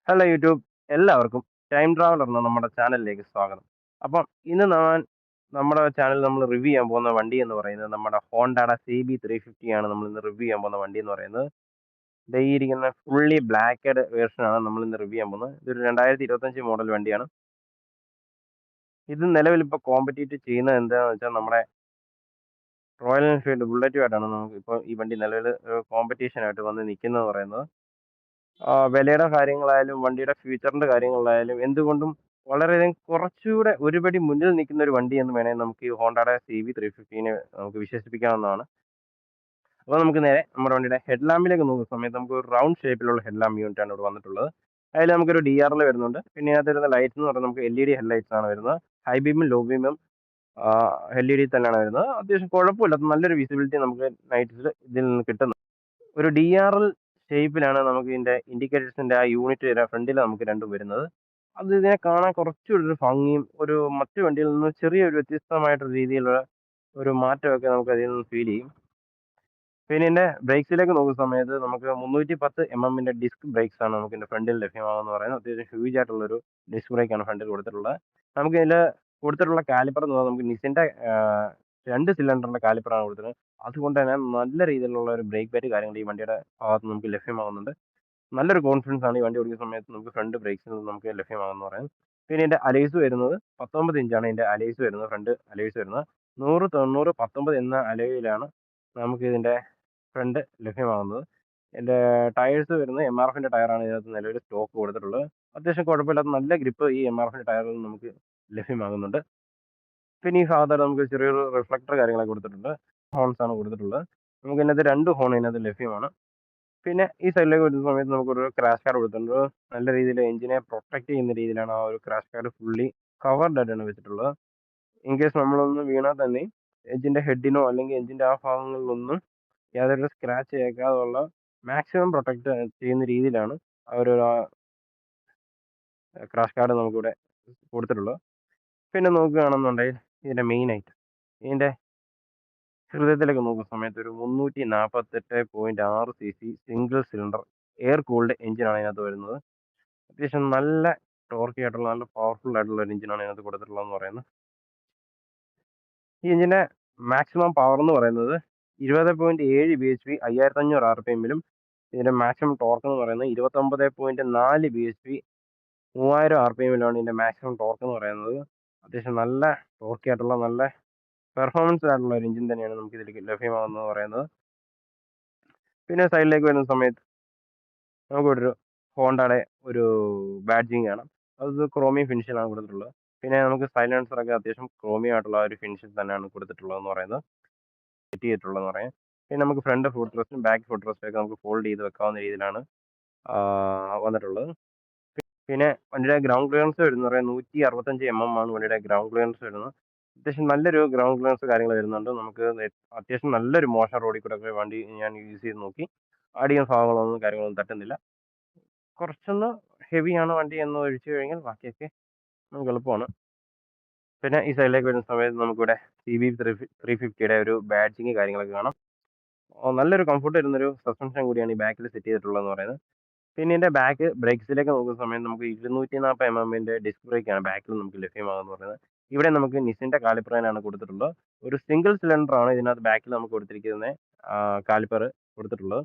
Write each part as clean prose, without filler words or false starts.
Hello YouTube, എല്ലാവർക്കും time traveller എന്ന നമ്മുടെ ചാനലിലേക്ക് സ്വാഗതം. അപ്പം ഇന്ന് നമ്മുടെ ചാനലിൽ നമ്മൾ റിവ്യൂ ചെയ്യാൻ പോകുന്ന വണ്ടി എന്ന് പറയുന്നത് നമ്മുടെ ഹോണ്ടയുടെ CB 350 ആണ്. നമ്മൾ ഇന്ന് റിവ്യൂ ചെയ്യാൻ പോകുന്ന വണ്ടി എന്ന് പറയുന്നത് ദേ ഈ ഇരിക്കുന്ന ഫുള്ളി ബ്ലാക്കഡ് വേർഷൻ ആണ് നമ്മൾ ഇന്ന് റിവ്യൂ ചെയ്യാൻ പോകുന്നത്. ഇതൊരു 2025 മോഡൽ വണ്ടിയാണ്. ഇത് നിലവിൽ ഇപ്പോൾ കോമ്പറ്റീറ്റ് ചെയ്യുന്നത് എന്താണെന്ന് വെച്ചാൽ നമ്മുടെ റോയൽ എൻഫീൽഡ് ബുള്ളറ്റുമായിട്ടാണ് നമുക്ക് ഇപ്പോൾ ഈ വണ്ടി നിലവിൽ കോമ്പറ്റീഷനായിട്ട് വന്ന് നിൽക്കുന്നത് പറയുന്നത്. വിലയുടെ കാര്യങ്ങളായാലും വണ്ടിയുടെ ഫീച്ചറിന്റെ കാര്യങ്ങളിലായാലും എന്തുകൊണ്ടും വളരെയധികം കുറച്ചുകൂടെ ഒരുപടി മുന്നിൽ നിൽക്കുന്ന ഒരു വണ്ടി എന്ന് വേണമെങ്കിൽ നമുക്ക് ഈ ഹോണ്ടയുടെ CB 350 നമുക്ക് വിശേഷിപ്പിക്കാവുന്നതാണ്. അപ്പോൾ നമുക്ക് നേരെ നമ്മുടെ വണ്ടിയുടെ ഹെഡ് ലാമ്പിലേക്ക് നോക്കുന്ന സമയത്ത് നമുക്ക് ഒരു റൗണ്ട് ഷേപ്പിലുള്ള ഹെഡ് ലാമ്പ് യൂണിറ്റ് ആണ് ഇവിടെ വന്നിട്ടുള്ളത്. അതിൽ നമുക്കൊരു DRL വരുന്നുണ്ട്. പിന്നെ അതിനകത്ത് വരുന്ന ലൈറ്റ്സ് എന്ന് പറയുന്നത് നമുക്ക് LED ഹെഡ് ലൈറ്റ്സ് ആണ് വരുന്നത്. ഹൈ ബീമും ലോ ബീമും LED തന്നെയാണ് വരുന്നത്. അത്യാവശ്യം കുഴപ്പമില്ലാത്ത നല്ലൊരു വിസിബിലിറ്റി നമുക്ക് നൈറ്റിൽ ഇതിൽ നിന്ന് കിട്ടുന്നു. ഒരു DRL ഷേപ്പിലാണ് നമുക്ക് ഇതിന്റെ ഇൻഡിക്കേറ്റേഴ്സിന്റെ ആ യൂണിറ്റ് ഫ്രണ്ടിൽ നമുക്ക് രണ്ടും വരുന്നത്. അത് ഇതിനെ കാണാൻ കുറച്ചുകൂടി ഒരു ഭംഗിയും മറ്റു വണ്ടികളിൽ നിന്ന് ചെറിയൊരു വ്യത്യസ്തമായിട്ടുള്ള രീതിയിലുള്ള ഒരു മാറ്റമൊക്കെ നമുക്ക് അതിൽ നിന്ന് ഫീൽ ചെയ്യും. പിന്നെ ഇതിന്റെ ബ്രേക്സിലേക്ക് നോക്കുന്ന സമയത്ത് നമുക്ക് 310 mm ഡിസ്ക് ബ്രേക്സ് ആണ് നമുക്ക് ഇതിന്റെ ഫ്രണ്ടിൽ ലഭ്യമാകുമെന്ന് പറയുന്നത്. അത്യാവശ്യം ഹ്യൂജ് ആയിട്ടുള്ള ഒരു ഡിസ്ക് ബ്രേക്ക് ആണ് ഫ്രണ്ടിൽ കൊടുത്തിട്ടുള്ളത്. നമുക്ക് ഇതിൽ കൊടുത്തിട്ടുള്ള കാലിപ്പർ എന്ന് പറഞ്ഞാൽ നമുക്ക് നിസിന്റെ 2 സിലിണ്ടറിന്റെ കാലിപ്പറാണ് കൊടുത്തിട്ടുള്ളത്. അതുകൊണ്ട് തന്നെ നല്ല രീതിയിലുള്ള ഒരു ബ്രേക്ക് പാറ്റ് കാര്യങ്ങൾ ഈ വണ്ടിയുടെ ഭാഗത്ത് നമുക്ക് ലഭ്യമാകുന്നുണ്ട്. നല്ലൊരു കോൺഫിഡൻസ് ആണ് ഈ വണ്ടി ഓടിക്കുന്ന സമയത്ത് നമുക്ക് ഫ്രണ്ട് ബ്രേക്സിൽ നിന്ന് നമുക്ക് ലഭ്യമാകുമെന്ന് പറയുന്നത്. പിന്നെ ഇതിന്റെ അലോയ്സ് വരുന്നത് 19 ഇഞ്ചാണ് ഇതിന്റെ അലോയ്സ് വരുന്നത്, ഫ്രണ്ട് അലോയ്സ് വരുന്നത്. 100, 90, 19 എന്ന അലോയിലാണ് നമുക്ക് ഇതിന്റെ ഫ്രണ്ട് ലഭ്യമാകുന്നത്. ഇതിന്റെ ടയേഴ്സ് വരുന്നത് MRFന്റെ ടയറാണ് ഇതിനകത്ത് നിലവിൽ സ്റ്റോക്ക് കൊടുത്തിട്ടുള്ളത്. അത്യാവശ്യം കുഴപ്പമില്ലാത്ത നല്ല ഗ്രിപ്പ് ഈ MRFന്റെ ടയറിൽ നമുക്ക് ലഭ്യമാകുന്നുണ്ട്. പിന്നെ ഈ ഭാഗത്തായിട്ട് നമുക്ക് ചെറിയൊരു റിഫ്ലക്ടർ കാര്യങ്ങളൊക്കെ കൊടുത്തിട്ടുണ്ട്. ഹോൺസ് ആണ് കൊടുത്തിട്ടുള്ളത്. നമുക്ക് ഇതിനകത്ത് 2 ഹോൺ ഇതിനകത്ത് ലഭ്യമാണ്. പിന്നെ ഈ സൈഡിലേക്ക് വരുന്ന സമയത്ത് നമുക്കൊരു ക്രാഷ് കാർഡ് കൊടുത്തിട്ടുണ്ട്. നല്ല രീതിയിൽ എഞ്ചിനെ പ്രൊട്ടക്ട് ചെയ്യുന്ന രീതിയിലാണ് ആ ഒരു ക്രാഷ് കാർഡ് ഫുള്ളി കവർഡ് ആയിട്ടാണ് വെച്ചിട്ടുള്ളത്. ഇൻ കേസ് നമ്മളൊന്ന് വീണാൽ തന്നെ എഞ്ചിന്റെ ഹെഡിനോ അല്ലെങ്കിൽ എഞ്ചിന്റെ ആ ഭാഗങ്ങളിലൊന്നും യാതൊരു സ്ക്രാച്ച് ഏൽക്കാതെയുള്ള മാക്സിമം പ്രൊട്ടക്ട് ചെയ്യുന്ന രീതിയിലാണ് ആ ഒരു ക്രാഷ് കാർഡ് നമുക്കിവിടെ കൊടുത്തിട്ടുള്ളത്. പിന്നെ നോക്കുകയാണെന്നുണ്ടെങ്കിൽ ഇതിന്റെ മെയിൻ ആയിട്ട് ഇതിന്റെ ഹൃദയത്തിലേക്ക് നോക്കുന്ന സമയത്ത് ഒരു 348.6 cc single cylinder air cooled എഞ്ചിനാണ് ഇതിനകത്ത് വരുന്നത്. അത്യാവശ്യം നല്ല ടോർക്കി ആയിട്ടുള്ള നല്ല പവർഫുൾ ആയിട്ടുള്ള ഒരു എഞ്ചിനാണ് ഇതിനകത്ത് കൊടുത്തിട്ടുള്ളതെന്ന് പറയുന്നത്. ഈ എഞ്ചിന്റെ മാക്സിമം പവർ എന്ന് പറയുന്നത് 20.7 BHP 5500 RPM ഇതിന്റെ മാക്സിമം ടോർക്ക് എന്ന് പറയുന്നത് 29.4 BHP 3000 RPM ഇതിന്റെ മാക്സിമം ടോർക്ക് എന്ന് പറയുന്നത്. അത്യാവശ്യം നല്ല ടോർക്കി ആയിട്ടുള്ള നല്ല പെർഫോമൻസ് ആയിട്ടുള്ള ഒരു എഞ്ചിൻ തന്നെയാണ് നമുക്ക് ഇതിലേക്ക് ലഭ്യമാകുന്നത് പറയുന്നത്. പിന്നെ സൈഡിലേക്ക് വരുന്ന സമയത്ത് നമുക്കൊരു ഹോണ്ടയുടെ ഒരു ബാഡ്ജിങ് കാണാം. അത് ക്രോമിയം ഫിനിഷിലാണ് കൊടുത്തിട്ടുള്ളത്. പിന്നെ നമുക്ക് സൈലൻസർ ഒക്കെ അത്യാവശ്യം ക്രോമിയം ആയിട്ടുള്ള ഒരു ഫിനിഷിൽ തന്നെയാണ് കൊടുത്തിട്ടുള്ളതെന്ന് പറയുന്നത്, സെറ്റ് ചെയ്തിട്ടുള്ളതെന്ന് പറയാം. പിന്നെ നമുക്ക് ഫ്രണ്ട് ഫുഡ് റെസ്റ്റും ബാക്ക് ഫുഡ് റെസ്റ്റും ഒക്കെ നമുക്ക് ഫോൾഡ് ചെയ്ത് വെക്കാവുന്ന രീതിയിലാണ് വന്നിട്ടുള്ളത്. പിന്നെ വണ്ടിയുടെ ഗ്രൗണ്ട് ക്ലിയറൻസ് വരുന്നത് 165 mm ആണ് വണ്ടിയുടെ ഗ്രൗണ്ട് ക്ലിയറൻസ് വരുന്നത്. അത്യാവശ്യം നല്ലൊരു ഗ്രൗണ്ട് ക്ലിയറൻസ് കാര്യങ്ങൾ വരുന്നുണ്ട്. നമുക്ക് അത്യാവശ്യം നല്ലൊരു മോശം റോഡിൽ കൂടെ ഒക്കെ വണ്ടി ഞാൻ യൂസ് ചെയ്ത് നോക്കി. അടിയും ഭാഗങ്ങളൊന്നും കാര്യങ്ങളൊന്നും തട്ടുന്നില്ല. കുറച്ചൊന്ന് ഹെവിയാണ് വണ്ടി എന്ന് ഒഴിച്ചു കഴിഞ്ഞാൽ ബാക്കിയൊക്കെ നമുക്ക് എളുപ്പമാണ്. പിന്നെ ഈ സൈഡിലേക്ക് വരുന്ന സമയത്ത് നമുക്കിവിടെ CB 350 ഒരു ബാഡ്ജിങ് കാര്യങ്ങളൊക്കെ കാണാം. നല്ലൊരു കംഫർട്ട് വരുന്നൊരു സസ്പെൻഷൻ കൂടിയാണ് ഈ ബാക്കിൽ സെറ്റ് ചെയ്തിട്ടുള്ളതെന്ന് പറയുന്നത്. പിന്നെ ഇതിന്റെ ബാക്ക് ബ്രേക്സിലേക്ക് നോക്കുന്ന സമയത്ത് നമുക്ക് 240 mm ഡിസ്ക് ബ്രേക്കാണ് ബാക്കിൽ നമുക്ക് ലഭ്യമാകുമെന്ന് പറയുന്നത്. ഇവിടെ നമുക്ക് നിസിന്റെ കാലിപ്പറാണ് കൊടുത്തിട്ടുള്ളത്. ഒരു സിംഗിൾ സിലിണ്ടർ ആണ് ഇതിനകത്ത് ബാക്കിൽ നമുക്ക് കൊടുത്തിരിക്കുന്ന കാലിപ്പർ കൊടുത്തിട്ടുള്ളത്.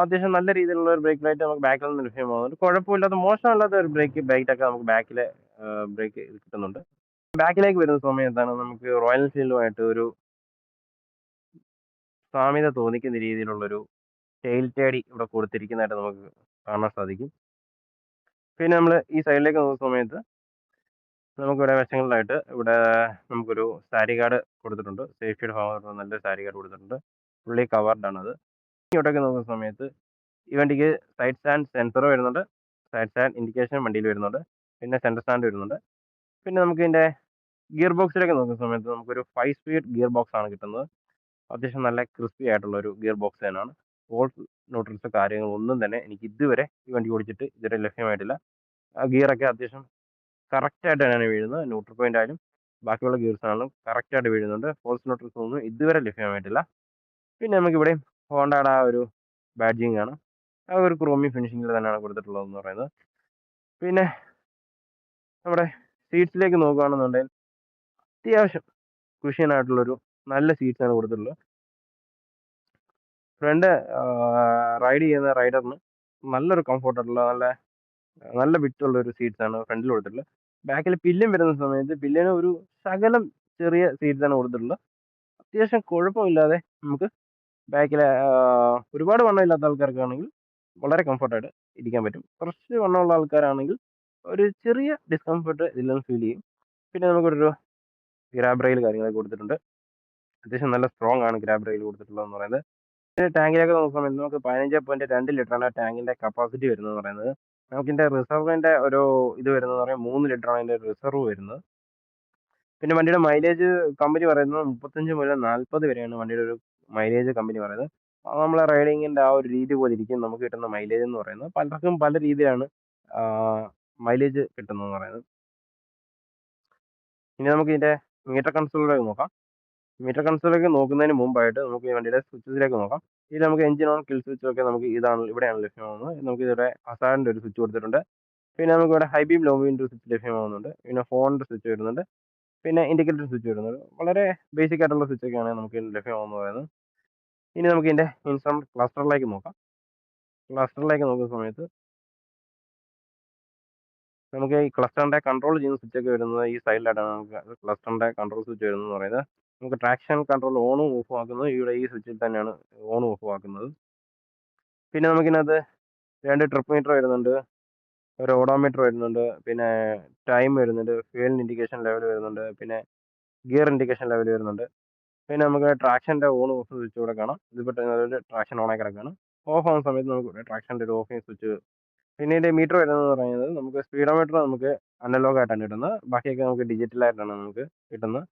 അത്യാവശ്യം നല്ല രീതിയിലുള്ള ഒരു ബ്രേക്ക് ലൈറ്റ് നമുക്ക് ബാക്കിൽ നിന്ന് ലഭ്യമാകുന്നുണ്ട്. കുഴപ്പമില്ലാത്ത മോശമല്ലാത്ത ഒരു ബ്രേക്ക് ഒക്കെ നമുക്ക് ബാക്കിലെ ബ്രേക്ക് കിട്ടുന്നുണ്ട്. ബാക്കിലേക്ക് വരുന്ന സമയത്താണ് നമുക്ക് റോയൽ എൻഫീൽഡുമായിട്ട് ഒരു സാമ്യത തോന്നിക്കുന്ന രീതിയിലുള്ളൊരു ടെയിൽ ടേഡി ഇവിടെ കൊടുത്തിരിക്കുന്നതായിട്ട് നമുക്ക് കാണാൻ സാധിക്കും. പിന്നെ നമ്മൾ ഈ സൈഡിലേക്ക് നോക്കുന്ന സമയത്ത് നമുക്കിവിടെ വശങ്ങളിലായിട്ട് ഇവിടെ നമുക്കൊരു സാരി ഗാർഡ് കൊടുത്തിട്ടുണ്ട്. സേഫ്റ്റിയുടെ ഭാഗമായിട്ട് നല്ലൊരു സാരി ഗാർഡ് കൊടുത്തിട്ടുണ്ട്. ഫുള്ളി കവർഡാണത്. ഇങ്ങോട്ടേക്ക് നോക്കുന്ന സമയത്ത് ഈ വണ്ടിക്ക് സൈഡ് സ്റ്റാൻഡ് സെൻസർ വരുന്നുണ്ട്. സൈഡ് സ്റ്റാൻഡ് ഇൻഡിക്കേഷൻ വണ്ടിയിൽ വരുന്നുണ്ട്. പിന്നെ സെൻറ്റർ സ്റ്റാൻഡ് വരുന്നുണ്ട്. പിന്നെ നമുക്ക് ഇതിന്റെ ഗിയർ ബോക്സിലേക്ക് നോക്കുന്ന സമയത്ത് നമുക്കൊരു 5 സ്പീഡ് ഗിയർ ബോക്സ് ആണ് കിട്ടുന്നത്. അത്യാവശ്യം നല്ല ക്രിസ്പി ആയിട്ടുള്ള ഒരു ഗിയർ ബോക്സ് തന്നെയാണ്. ഫോൾട്ട് ന്യൂട്രൽസ് കാര്യങ്ങളൊന്നും തന്നെ എനിക്ക് ഇതുവരെ ഈ വണ്ടി ഓടിച്ചിട്ട് ഇതുവരെ ലഭ്യമായിട്ടില്ല. ആ ഗിയറൊക്കെ അത്യാവശ്യം കറക്റ്റായിട്ട് തന്നെയാണ് വീഴുന്നത്. ന്യൂട്രൽ പോയിന്റ് ആയാലും ബാക്കിയുള്ള ഗിയർസ് ആണെങ്കിലും കറക്റ്റായിട്ട് വീഴുന്നുണ്ട്. ഫോൾസ് ന്യൂട്രൽസ് ഒന്നും ഇതുവരെ ലഭ്യമായിട്ടില്ല. പിന്നെ നമുക്കിവിടെ ഹോണ്ടയുടെ ആ ഒരു ബാഡ്ജിങ് ആണ്. ആ ഒരു ക്രോമി ഫിനിഷിങ്ങിൽ തന്നെയാണ് കൊടുത്തിട്ടുള്ളതെന്ന് പറയുന്നത്. പിന്നെ നമ്മുടെ സീറ്റ്സിലേക്ക് നോക്കുകയാണെന്നുണ്ടെങ്കിൽ അത്യാവശ്യം കുഷ്യനായിട്ടുള്ളൊരു നല്ല സീറ്റ്സാണ് കൊടുത്തിട്ടുള്ളത്. ഫ്രണ്ട് റൈഡ് ചെയ്യുന്ന റൈഡറിന് നല്ലൊരു കംഫർട്ടായിട്ടുള്ള നല്ല വിട്ടുള്ള ഒരു സീറ്റ്സാണ് ഫ്രണ്ടിൽ കൊടുത്തിട്ടുള്ളത്. ബാക്കിൽ പില്ലിൻ വരുന്ന സമയത്ത് പില്ലിന് ഒരു ശകലം ചെറിയ സീറ്റ്സാണ് കൊടുത്തിട്ടുള്ളത്. അത്യാവശ്യം കുഴപ്പമില്ലാതെ നമുക്ക് ബാക്കിലെ ഒരുപാട് വണ്ണമില്ലാത്ത ആൾക്കാർക്കാണെങ്കിൽ വളരെ കംഫർട്ടായിട്ട് ഇരിക്കാൻ പറ്റും. കുറച്ച് വണ്ണമുള്ള ആൾക്കാരാണെങ്കിൽ ഒരു ചെറിയ ഡിസ്കംഫർട്ട് ഇതിൽ നിന്ന് ഫീൽ ചെയ്യും. പിന്നെ നമുക്കൊരു ഗ്രാബ് റെയിൽ കാര്യങ്ങളൊക്കെ കൊടുത്തിട്ടുണ്ട്. അത്യാവശ്യം നല്ല സ്ട്രോങ് ആണ് ഗ്രാബ് റെയിൽ കൊടുത്തിട്ടുള്ളതെന്ന് പറയുന്നത്. ടാങ്കിലേക്ക് നോക്കുന്ന സമയത്ത് നമുക്ക് 15.2 ലിറ്ററാണ് ടാങ്കിന്റെ കപ്പാസിറ്റി വരുന്നതെന്ന് പറയുന്നത്. നമുക്കിതിന്റെ റിസർവിന്റെ ഒരു ഇത് വരുന്നതെന്ന് പറയുന്നത് 3 ലിറ്ററാണ് ഇതിന്റെ റിസർവ് വരുന്നത്. പിന്നെ വണ്ടിയുടെ മൈലേജ് കമ്പനി പറയുന്നത് 35 മുതൽ 40 വരെയാണ് വണ്ടിയുടെ ഒരു മൈലേജ് കമ്പനി പറയുന്നത്. അത് നമ്മളെ റൈഡിങ്ങിന്റെ ആ ഒരു രീതി പോലെ ഇരിക്കും നമുക്ക് കിട്ടുന്ന മൈലേജ് എന്ന് പറയുന്നത്. പലർക്കും പല രീതിയിലാണ് മൈലേജ് കിട്ടുന്നതെന്ന് പറയുന്നത്. ഇനി നമുക്ക് ഇതിന്റെ മീറ്റർ കൺസോളിലേക്ക് നോക്കാം. മീറ്റർ കൺസോളിലേക്ക് നോക്കുന്നതിന് മുമ്പായിട്ട് നമുക്ക് ഈ വണ്ടിയുടെ സ്വിച്ചസിലേക്ക് നോക്കാം. ഇതിൽ നമുക്ക് എഞ്ചിൻ ഓൺ കിൽ സ്വിച്ച് ഒക്കെ നമുക്ക് ഇവിടെയാണ് ലഭ്യമാകുന്നത്. നമുക്ക് ഇവിടെ ഹസാർഡിന്റെ ഒരു സ്വിച്ച് കൊടുത്തിട്ടുണ്ട്. പിന്നെ നമുക്ക് ഇവിടെ ഹൈ ബീം ലോ ബീമിന്റെ സ്വിച്ച് ലഭ്യമാകുന്നുണ്ട്. പിന്നെ ഫോണിന്റെ സ്വിച്ച് വരുന്നുണ്ട്. പിന്നെ ഇൻഡിക്കേറ്റർ സ്വിച്ച് വരുന്നുണ്ട്. വളരെ ബേസിക് ആയിട്ടുള്ള സ്വിച്ച് ഒക്കെയാണ് നമുക്ക് ലഭ്യമാകുന്നത് പറയുന്നത്. ഇനി നമുക്ക് ഇതിന്റെ ഇൻസ്ട്രുമെന്റ് ക്ലസ്റ്ററിലേക്ക് നോക്കാം. ക്ലസ്റ്ററിലേക്ക് നോക്കുന്ന സമയത്ത് നമുക്ക് ഈ ക്ലസ്റ്ററിന്റെ കൺട്രോൾ ചെയ്യുന്ന സ്വിച്ച് ഒക്കെ വരുന്നത് ഈ സൈഡിലായിട്ടാണ് നമുക്ക് ക്ലസ്റ്ററിന്റെ കൺട്രോൾ സ്വിച്ച് വരുന്നത് പറയുന്നത്. നമുക്ക് ട്രാക്ഷൻ കൺട്രോൾ ഓണും ഓഫും ആക്കുന്നത് ഇവിടെ ഈ സ്വിച്ചിൽ തന്നെയാണ് ഓണും ഓഫും ആക്കുന്നത്. പിന്നെ നമുക്കിതിനകത്ത് 2 ട്രിപ്പ് മീറ്റർ വരുന്നുണ്ട്, ഒരു ഓഡോമീറ്റർ വരുന്നുണ്ട്, പിന്നെ ടൈം വരുന്നുണ്ട്, ഫ്യൂൽ ഇൻഡിക്കേഷൻ ലെവൽ വരുന്നുണ്ട്, പിന്നെ ഗിയർ ഇൻഡിക്കേഷൻ ലെവൽ വരുന്നുണ്ട്. പിന്നെ നമുക്ക് ട്രാക്ഷന്റെ ഓൺ ഓഫ് സ്വിച്ച് ഇവിടെ കാണാം. ഇതിപ്പോൾ ട്രാക്ഷൻ ഓണായി കിടക്കുകയാണ്. ഓഫ് ആവുന്ന സമയത്ത് നമുക്ക് ട്രാക്ഷന്റെ ഒരു ഓഫിങ് സ്വിച്ച്. പിന്നെ ഇതിന്റെ മീറ്റർ വരുന്നത് പറയുന്നത് നമുക്ക് സ്പീഡോമീറ്റർ നമുക്ക് അനലോഗ് ആയിട്ടാണ് കിട്ടുന്നത്. ബാക്കിയൊക്കെ നമുക്ക് ഡിജിറ്റൽ ആയിട്ടാണ് നമുക്ക് കിട്ടുന്നത്.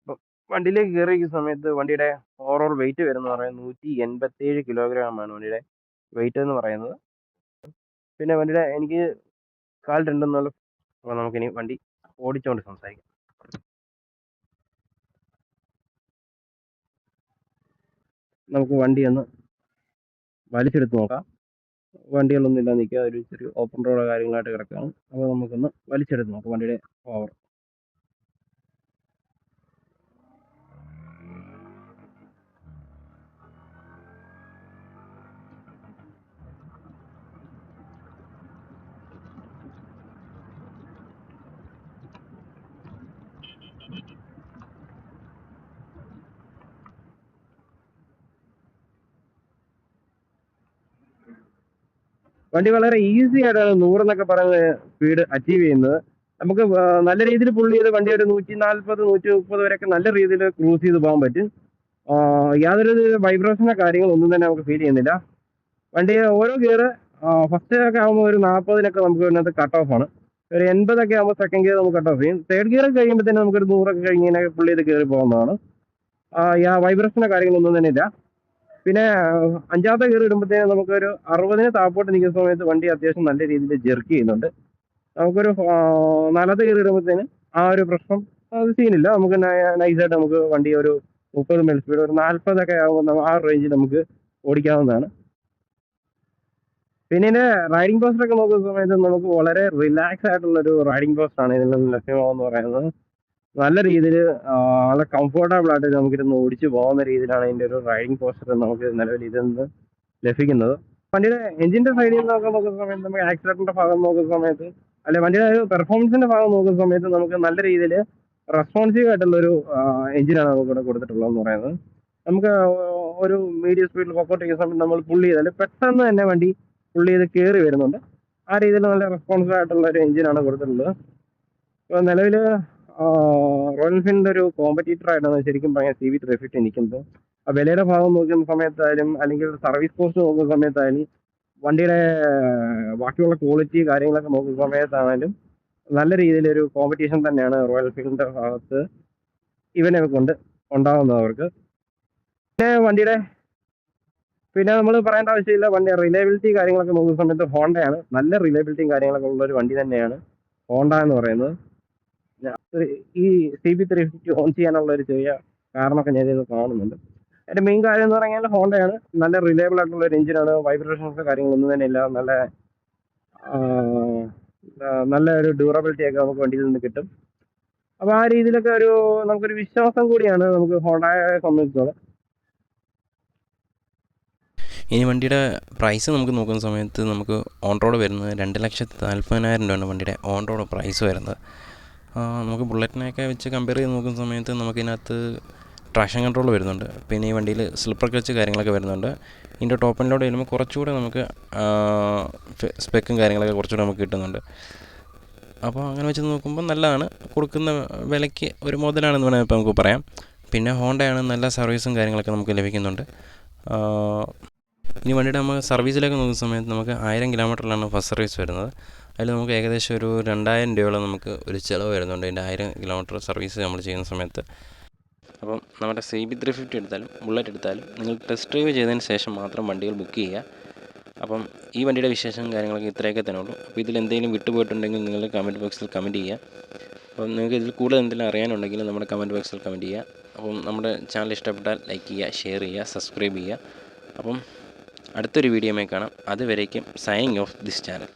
അപ്പം വണ്ടിയിലേക്ക് കയറിയിരിക്കുന്ന സമയത്ത് വണ്ടിയുടെ ഓവറോൾ വെയിറ്റ് വരുന്ന പറയുന്നത് 187 കിലോഗ്രാം ആണ് വണ്ടിയുടെ വെയിറ്റ് എന്ന് പറയുന്നത്. പിന്നെ വണ്ടിയുടെ എനിക്ക് കാൽ രണ്ടെന്നുള്ള നമുക്കിനി വണ്ടി ഓടിച്ചുകൊണ്ട് സംസാരിക്കാം. നമുക്ക് വണ്ടി ഒന്ന് വലിച്ചെടുത്ത് നോക്കാം. വണ്ടികളൊന്നും ഇല്ലാതെ നിൽക്കുക, ഒരു ചെറിയ ഓപ്പൺ റോഡോ കാര്യങ്ങളായിട്ട് കിടക്കുകയാണ്. അപ്പോൾ നമുക്കൊന്ന് വലിച്ചെടുത്ത് നോക്കാം വണ്ടിയുടെ പവർ. വണ്ടി വളരെ ഈസി ആയിട്ടാണ് 100 എന്നൊക്കെ പറയുന്ന സ്പീഡ് അച്ചീവ് ചെയ്യുന്നത്. നമുക്ക് നല്ല രീതിയിൽ പുള്ളി ചെയ്ത് വണ്ടി ഒരു 140 130 വരെയൊക്കെ നല്ല രീതിയിൽ ക്രൂസ് ചെയ്ത് പോകാൻ പറ്റും. യാതൊരു വൈബ്രേഷനോ കാര്യങ്ങളൊന്നും തന്നെ നമുക്ക് ഫീൽ ചെയ്യുന്നില്ല. വണ്ടി ഓരോ ഗിയർ ഫസ്റ്റ് ഒക്കെ ആകുമ്പോൾ ഒരു 40-നൊക്കെ നമുക്ക് ഇതിനകത്ത് കട്ട് ഓഫ് ആണ്. ഒരു 80 ആകുമ്പോൾ സെക്കൻഡ് ഗിയർ നമുക്ക് കട്ട് ഓഫ് ചെയ്യും. തേർഡ് ഗിയർ കഴിയുമ്പോൾ തന്നെ നമുക്കൊരു 100 കഴിഞ്ഞ് പുള്ളി ചെയ്ത് കയറി പോകുന്നതാണ്. വൈബ്രേഷനോ കാര്യങ്ങളൊന്നും തന്നെ ഇല്ല. പിന്നെ 5ാമത്തെ ഗിയർ ഇടുമ്പോഴത്തേനും നമുക്കൊരു 60-ന് താപ്പോട്ട് നിൽക്കുന്ന സമയത്ത് വണ്ടി അത്യാവശ്യം നല്ല രീതിയിൽ ജെർക്ക് ചെയ്യുന്നുണ്ട്. നമുക്കൊരു 4ാമത്തെ ഗിയർ ഇടുമ്പോഴത്തേന് ആ ഒരു പ്രശ്നം അത് സീനില്ല. നമുക്ക് നൈസായിട്ട് നമുക്ക് വണ്ടി ഒരു 30 മൈൽ സ്പീഡ് ഒരു 40 ആകുമ്പോൾ ആ റേഞ്ചിൽ നമുക്ക് ഓടിക്കാവുന്നതാണ്. പിന്നെ ഇതിന്റെ റൈഡിംഗ് പോസ്റ്റർ ഒക്കെ നോക്കുന്ന സമയത്ത് നമുക്ക് വളരെ റിലാക്സ് ആയിട്ടുള്ളൊരു റൈഡിംഗ് പോസ്റ്റർ ആണ് ഇതിൽ നിന്ന് ലഭ്യമാവെന്ന് പറയുന്നത്. നല്ല രീതിയിൽ നല്ല കംഫർട്ടബിൾ ആയിട്ട് നമുക്കിരുന്ന് ഓടിച്ചു പോകുന്ന രീതിയിലാണ് ഇതിന്റെ ഒരു റൈഡിംഗ് പോസ്റ്റർ നമുക്ക് നിലവിൽ ഇതിൽ നിന്ന് ലഭിക്കുന്നത്. വണ്ടിയുടെ എഞ്ചിന്റെ സൈഡിൽ നിന്ന് നോക്കുന്ന സമയത്ത് നമുക്ക് ആക്സിലേറ്ററിന്റെ ഭാഗം നോക്കുന്ന സമയത്ത് വണ്ടിയുടെ ഒരു പെർഫോമൻസിന്റെ ഭാഗം നോക്കുന്ന സമയത്ത് നമുക്ക് നല്ല രീതിയിൽ റെസ്പോൺസീവ് ആയിട്ടുള്ളൊരു എഞ്ചിനാണ് നമുക്ക് ഇവിടെ കൊടുത്തിട്ടുള്ളതെന്ന് പറയുന്നത്. നമുക്ക് ഒരു മീഡിയം സ്പീഡിൽ പൊക്കോട്ടിരിക്കുന്ന സമയത്ത് നമ്മൾ പുള്ളി ചെയ്താൽ പെട്ടെന്ന് തന്നെ വണ്ടി പുള്ളി ചെയ്ത് കയറി വരുന്നുണ്ട്. ആ രീതിയിൽ നല്ല റെസ്പോൺസീവ് ആയിട്ടുള്ള ഒരു എഞ്ചിനാണ് കൊടുത്തിട്ടുള്ളത്. ഇപ്പോൾ നിലവിൽ റോയൽ എൻഫീൽഡിന്റെ ഒരു കോമ്പറ്റീറ്റർ ആയിട്ടാണ് ശരിക്കും പറഞ്ഞാൽ CB350 നിൽക്കുന്നത്. ആ വിലയുടെ ഭാഗം നോക്കുന്ന സമയത്തായാലും അല്ലെങ്കിൽ സർവീസ് കോസ്റ്റ് നോക്കുന്ന സമയത്തായാലും വണ്ടിയുടെ ബാക്കിയുള്ള ക്വാളിറ്റി കാര്യങ്ങളൊക്കെ നോക്കുന്ന സമയത്താണെങ്കിലും നല്ല രീതിയിലൊരു കോമ്പറ്റീഷൻ തന്നെയാണ് റോയൽ എൻഫീൽഡിന്റെ ഭാഗത്ത് ഇവനെ കൊണ്ട് ഉണ്ടാകുന്നത് അവർക്ക്. പിന്നെ നമ്മൾ പറയേണ്ട ആവശ്യമില്ല. വണ്ടി റിലയബിലിറ്റി കാര്യങ്ങളൊക്കെ നോക്കുന്ന സമയത്ത് ഹോണ്ടയാണ്. നല്ല റിലയബിലിറ്റിയും കാര്യങ്ങളൊക്കെ ഉള്ള ഒരു വണ്ടി തന്നെയാണ് ഹോണ്ട എന്ന് പറയുന്നത്. ഈ CB350 ഓൺ ചെയ്യാനുള്ള ഒരു ചെറിയ കാരണമൊക്കെ ഞാൻ ഇത് കാണുന്നുണ്ട്. അതിന്റെ മെയിൻ കാര്യം എന്ന് പറഞ്ഞാൽ ഹോണ്ടയാണ്. നല്ല റിലയബിൾ ആയിട്ടുള്ള ഒരു എഞ്ചിനാണ്. വൈബ്രേഷൻസ് കാര്യങ്ങളൊന്നും തന്നെ ഇല്ല. നല്ല നല്ല ഒരു ഡ്യൂറബിലിറ്റി ഒക്കെ നമുക്ക് വണ്ടിയിൽ നിന്ന് കിട്ടും. അപ്പോൾ ആ രീതിയിലൊക്കെ നമുക്കൊരു വിശ്വാസം കൂടിയാണ് നമുക്ക് ഹോണ്ടയെ സംബന്ധിച്ചോളം. ഇനി വണ്ടിയുടെ പ്രൈസ് നമുക്ക് നോക്കുന്ന സമയത്ത് നമുക്ക് ഓൺ റോഡ് വരുന്നത് 2,40,000 രൂപയാണ് വണ്ടിയുടെ ഓൺ റോഡ് പ്രൈസ് വരുന്നത്. നമുക്ക് ബുള്ളറ്റിനെയൊക്കെ വെച്ച് കമ്പയർ ചെയ്ത് നോക്കുന്ന സമയത്ത് നമുക്കിതിനകത്ത് ട്രാക്ഷൻ കൺട്രോൾ വരുന്നുണ്ട്. പിന്നെ ഈ വണ്ടിയിൽ സ്ലിപ്പർ ക്ലച്ച് കാര്യങ്ങളൊക്കെ വരുന്നുണ്ട്. ഇതിൻ്റെ ടോപ്പ് ആൻഡ് ലോഡ് വരുമ്പോൾ കുറച്ചുകൂടെ നമുക്ക് സ്പെക്കും കാര്യങ്ങളൊക്കെ കുറച്ചുകൂടെ നമുക്ക് കിട്ടുന്നുണ്ട്. അപ്പോൾ അങ്ങനെ വെച്ച് നോക്കുമ്പോൾ നല്ലതാണ്. കൊടുക്കുന്ന വിലയ്ക്ക് ഒരു മുതലാണെന്ന് വേണമെങ്കിൽ ഇപ്പോൾ നമുക്ക് പറയാം. പിന്നെ ഹോണ്ടയാണ്, നല്ല സർവീസും കാര്യങ്ങളൊക്കെ നമുക്ക് ലഭിക്കുന്നുണ്ട്. ഇനി വണ്ടിയുടെ നമ്മൾ സർവീസിലേക്ക് നോക്കുന്ന സമയത്ത് നമുക്ക് 1000 കിലോമീറ്ററിലാണ് ഫസ്റ്റ് സർവീസ് വരുന്നത്. അതിൽ നമുക്ക് ഏകദേശം ഒരു 2000 രൂപയോളം നമുക്ക് ഒരു ചിലവ് വരുന്നുണ്ട് ഇതിൻ്റെ 1000 കിലോമീറ്റർ സർവീസ് നമ്മൾ ചെയ്യുന്ന സമയത്ത്. അപ്പം നമ്മുടെ CB350 എടുത്താലും ബുള്ളറ്റ് എടുത്താലും നിങ്ങൾ ടെസ്റ്റ് ഡ്രൈവ് ചെയ്തതിന് ശേഷം മാത്രം വണ്ടികൾ ബുക്ക് ചെയ്യുക. അപ്പം ഈ വണ്ടിയുടെ വിശേഷം കാര്യങ്ങളൊക്കെ ഇത്രയൊക്കെ തന്നെ ഉള്ളൂ. അപ്പോൾ ഇതിൽ എന്തെങ്കിലും വിട്ടുപോയിട്ടുണ്ടെങ്കിൽ നിങ്ങൾ കമൻറ്റ് ബോക്സിൽ കമൻറ്റ് ചെയ്യുക. അപ്പം നിങ്ങൾക്ക് ഇതിൽ കൂടുതൽ എന്തെങ്കിലും അറിയാനുണ്ടെങ്കിൽ നമ്മുടെ കമൻറ്റ് ബോക്സിൽ കമൻറ്റ് ചെയ്യുക. അപ്പം നമ്മുടെ ചാനൽ ഇഷ്ടപ്പെട്ടാൽ ലൈക്ക് ചെയ്യുക, ഷെയർ ചെയ്യുക, സബ്സ്ക്രൈബ് ചെയ്യുക. അപ്പം അടുത്തൊരു വീഡിയോയുമായി കാണാം. അതുവരേക്കും സൈനിങ് ഓഫ് ദിസ് ചാനൽ.